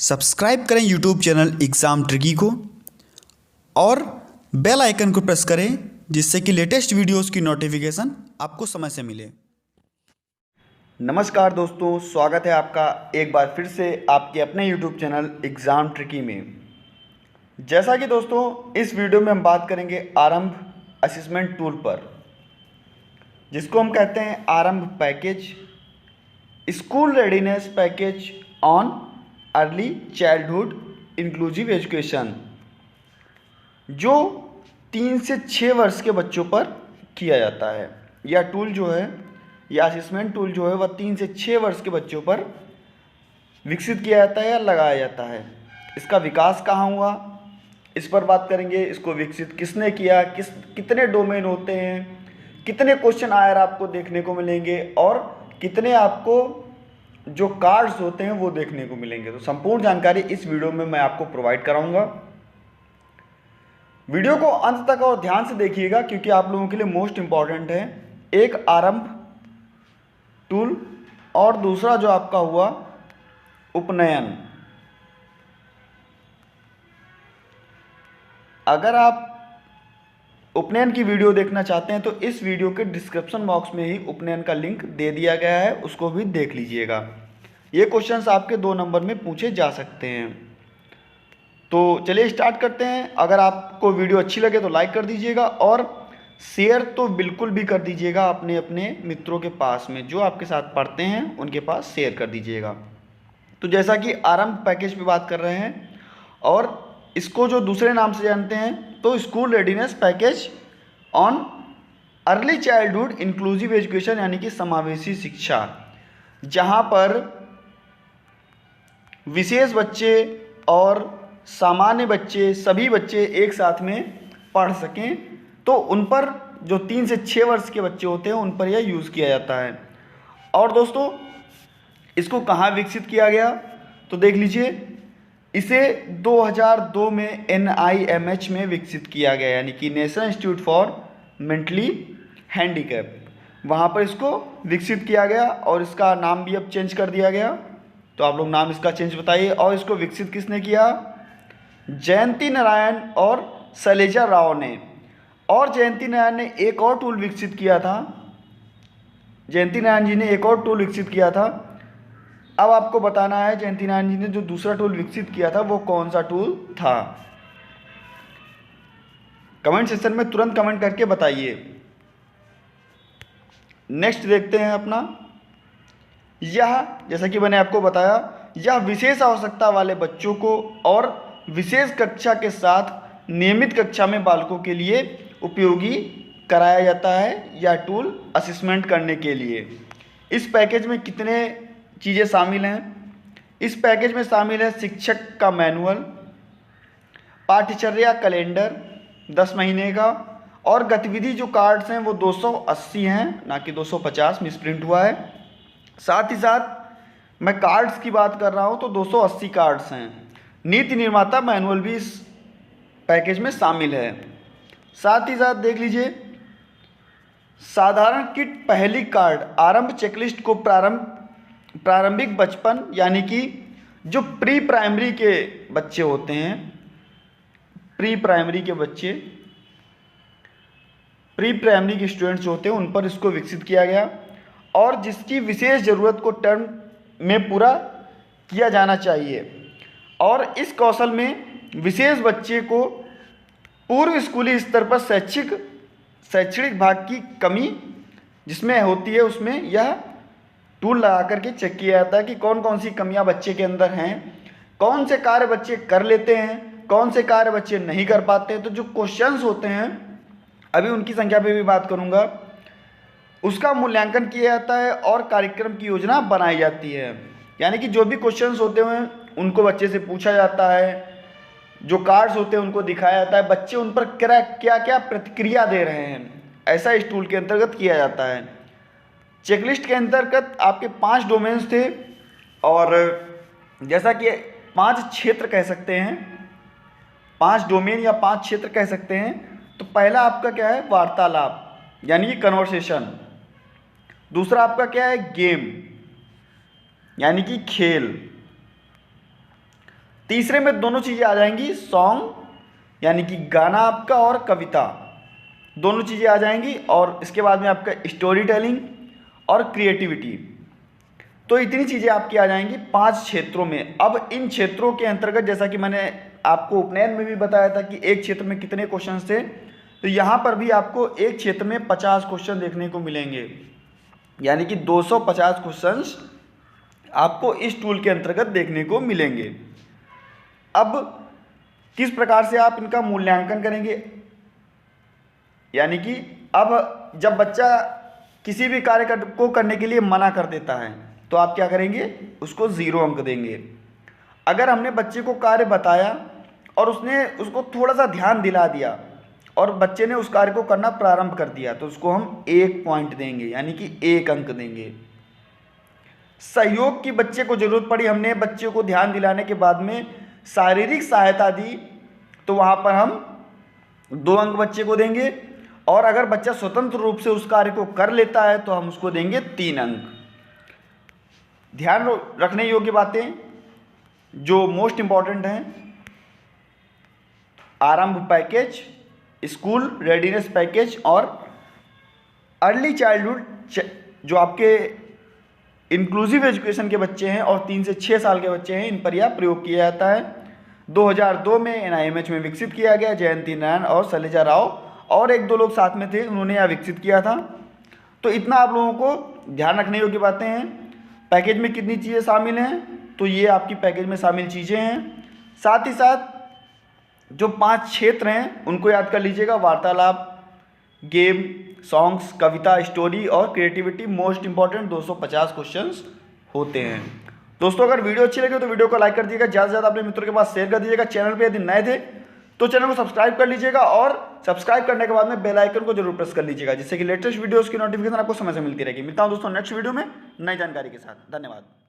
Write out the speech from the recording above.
Subscribe करें YouTube channel exam tricky को और बेल आइकन को प्रेस करें जिससे कि लेटेस्ट वीडियोस की नोटिफिकेशन आपको समय से मिले। नमस्कार दोस्तों, स्वागत है आपका एक बार फिर से आपके अपने यूट्यूब चैनल एग्ज़ाम ट्रिकी में। जैसा कि दोस्तों इस वीडियो में हम बात करेंगे आरंभ असेसमेंट टूल पर, जिसको हम कहते हैं आरंभ package, school readiness package on early childhood inclusive education, जो 3 से 6 वर्ष के बच्चों पर किया जाता है। यह टूल जो है, यह असेसमेंट टूल जो है वह 3 से 6 वर्ष के बच्चों पर विकसित किया जाता है या लगाया जाता है। इसका विकास कहाँ हुआ, इस पर बात करेंगे। इसको विकसित किसने किया, कितने डोमेन होते हैं, कितने क्वेश्चन आयर आपको देखने को मिलेंगे और कितने आपको जो कार्ड्स होते हैं वो देखने को मिलेंगे। तो संपूर्ण जानकारी इस वीडियो में मैं आपको प्रोवाइड कराऊंगा। वीडियो को अंत तक और ध्यान से देखिएगा क्योंकि आप लोगों के लिए मोस्ट इंपॉर्टेंट है। एक आरंभ टूल और दूसरा जो आपका हुआ उपनयन। अगर आप उपनयन की वीडियो देखना चाहते हैं तो इस वीडियो के डिस्क्रिप्शन बॉक्स में ही उपनयन का लिंक दे दिया गया है, उसको भी देख लीजिएगा। ये क्वेश्चंस आपके 2 नंबर में पूछे जा सकते हैं। तो चलिए स्टार्ट करते हैं। अगर आपको वीडियो अच्छी लगे तो लाइक कर दीजिएगा और शेयर तो बिल्कुल भी कर दीजिएगा अपने अपने मित्रों के पास में, जो आपके साथ पढ़ते हैं उनके पास शेयर कर दीजिएगा। तो जैसा कि आरंभ पैकेज पे बात कर रहे हैं और इसको जो दूसरे नाम से जानते हैं तो school readiness package on early childhood inclusive education, यानी कि समावेशी शिक्षा, जहाँ पर विशेष बच्चे और सामान्य बच्चे, सभी बच्चे एक साथ में पढ़ सकें, तो उन पर जो 3 से 6 वर्ष के बच्चे होते हैं उन पर यह यूज़ किया जाता है। और दोस्तों इसको कहाँ विकसित किया गया तो देख लीजिए, इसे 2002 में NIMH में विकसित किया गया, यानी कि national institute for mentally handicap, वहाँ पर इसको विकसित किया गया और इसका नाम भी अब चेंज कर दिया गया। तो आप लोग नाम इसका चेंज बताइए। और इसको विकसित किसने किया? जयंती नारायण और शैलेजा राव ने। और जयंती नारायण ने एक और टूल विकसित किया था, जयंती नारायण जी ने एक और टूल विकसित किया था। अब आपको बताना है जयंती नारायण जी ने जो दूसरा टूल विकसित किया था वो कौन सा टूल था। कमेंट सेक्शन में तुरंत कमेंट करके बताइए। नेक्स्ट देखते हैं अपना, यह जैसा कि मैंने आपको बताया, यह विशेष आवश्यकता वाले बच्चों को और विशेष कक्षा के साथ नियमित कक्षा में बालकों के लिए उपयोगी कराया जाता है, यह टूल असेसमेंट करने के लिए। इस पैकेज में कितने चीज़ें शामिल हैं? इस पैकेज में शामिल है शिक्षक का मैनुअल, पाठ्यचर्या कैलेंडर 10 महीने का, और गतिविधि जो कार्ड्स हैं वो 280 हैं, ना कि 250 मिसप्रिंट हुआ है। साथ ही साथ मैं कार्ड्स की बात कर रहा हूँ तो 280 कार्ड्स हैं। नीति निर्माता मैनुअल भी इस पैकेज में शामिल है। साथ ही साथ देख लीजिए, साधारण किट पहली कार्ड आरंभ चेकलिस्ट को प्रारंभिक बचपन, यानी कि जो प्री प्राइमरी के बच्चे होते हैं, प्री प्राइमरी के स्टूडेंट्स जो होते हैं उन पर इसको विकसित किया गया और जिसकी विशेष ज़रूरत को टर्म में पूरा किया जाना चाहिए। और इस कौशल में विशेष बच्चे को पूर्व स्कूली स्तर पर शैक्षणिक भाग की कमी जिसमें होती है उसमें यह टूल लगा करके चेक किया जाता है कि कौन कौन सी कमियां बच्चे के अंदर हैं, कौन से कार्य बच्चे कर लेते हैं, कौन से कार्य बच्चे नहीं कर पाते हैं। तो जो क्वेश्चंस होते हैं, अभी उनकी संख्या पे भी बात करूंगा, उसका मूल्यांकन किया जाता है और कार्यक्रम की योजना बनाई जाती है। यानी कि जो भी क्वेश्चंस होते हैं उनको बच्चे से पूछा जाता है, जो कार्ड्स होते हैं उनको दिखाया जाता है, बच्चे उन पर क्या क्या प्रतिक्रिया दे रहे हैं, ऐसा इस टूल के अंतर्गत किया जाता है। चेकलिस्ट के अंतर्गत आपके 5 डोमेन्स थे और जैसा कि 5 क्षेत्र कह सकते हैं, 5 डोमेन या 5 क्षेत्र कह सकते हैं। तो पहला आपका क्या है? वार्तालाप, यानी कि कन्वर्सेशन। दूसरा आपका क्या है? गेम, यानी कि खेल। तीसरे में दोनों चीज़ें आ जाएंगी, सॉन्ग यानी कि गाना आपका और कविता, दोनों चीज़ें आ जाएंगी। और इसके बाद में आपका स्टोरी टेलिंग और क्रिएटिविटी। तो इतनी चीज़ें आपकी आ जाएंगी 5 क्षेत्रों में। अब इन क्षेत्रों के अंतर्गत जैसा कि मैंने आपको उपनयन में भी बताया था कि एक क्षेत्र में कितने क्वेश्चन थे, तो यहाँ पर भी आपको एक क्षेत्र में 50 क्वेश्चन देखने को मिलेंगे, यानी कि 250 क्वेश्चंस आपको इस टूल के अंतर्गत देखने को मिलेंगे। अब किस प्रकार से आप इनका मूल्यांकन करेंगे, यानी कि अब जब बच्चा किसी भी कार्य को करने के लिए मना कर देता है तो आप क्या करेंगे, उसको 0 अंक देंगे। अगर हमने बच्चे को कार्य बताया और उसने उसको थोड़ा सा ध्यान दिला दिया और बच्चे ने उस कार्य को करना प्रारंभ कर दिया तो उसको हम 1 पॉइंट देंगे, यानी कि 1 अंक देंगे। सहयोग की बच्चे को जरूरत पड़ी, हमने बच्चे को ध्यान दिलाने के बाद में शारीरिक सहायता दी तो वहाँ पर हम 2 अंक बच्चे को देंगे। और अगर बच्चा स्वतंत्र रूप से उस कार्य को कर लेता है तो हम उसको देंगे 3 अंक। ध्यान रखने योग्य बातें जो मोस्ट इम्पॉर्टेंट हैं, आरंभ पैकेज, स्कूल रेडीनेस पैकेज और अर्ली चाइल्डहुड जो आपके इंक्लूसिव एजुकेशन के बच्चे हैं और 3 से 6 साल के बच्चे हैं, इन पर यह प्रयोग किया जाता है। 2002 में NIMH में विकसित किया गया। जयंती नारायण और शैलजा राव और 1-2 लोग साथ में थे, उन्होंने यह विकसित किया था। तो इतना आप लोगों को ध्यान रखने योग्य बातें हैं। पैकेज में कितनी चीज़ें शामिल हैं, तो ये आपकी पैकेज में शामिल चीज़ें हैं। साथ ही साथ जो 5 क्षेत्र हैं उनको याद कर लीजिएगा, वार्तालाप, गेम, सॉन्ग्स, कविता, स्टोरी और क्रिएटिविटी। मोस्ट इंपॉर्टेंट 250 क्वेश्चंस होते हैं। दोस्तों अगर वीडियो अच्छी लगे तो वीडियो को लाइक कर दीजिएगा, ज़्यादा से ज़्यादा अपने मित्रों के पास शेयर कर दीजिएगा। चैनल पे यदि नए थे तो चैनल को सब्सक्राइब कर लीजिएगा और सब्सक्राइब करने के बाद में बेल आइकन को जरूर प्रेस कर लीजिएगा, जिससे कि लेटेस्ट वीडियोस की नोटिफिकेशन आपको समय से मिलती रहेगी। मिलता हूं दोस्तों नेक्स्ट वीडियो में नई जानकारी के साथ। धन्यवाद।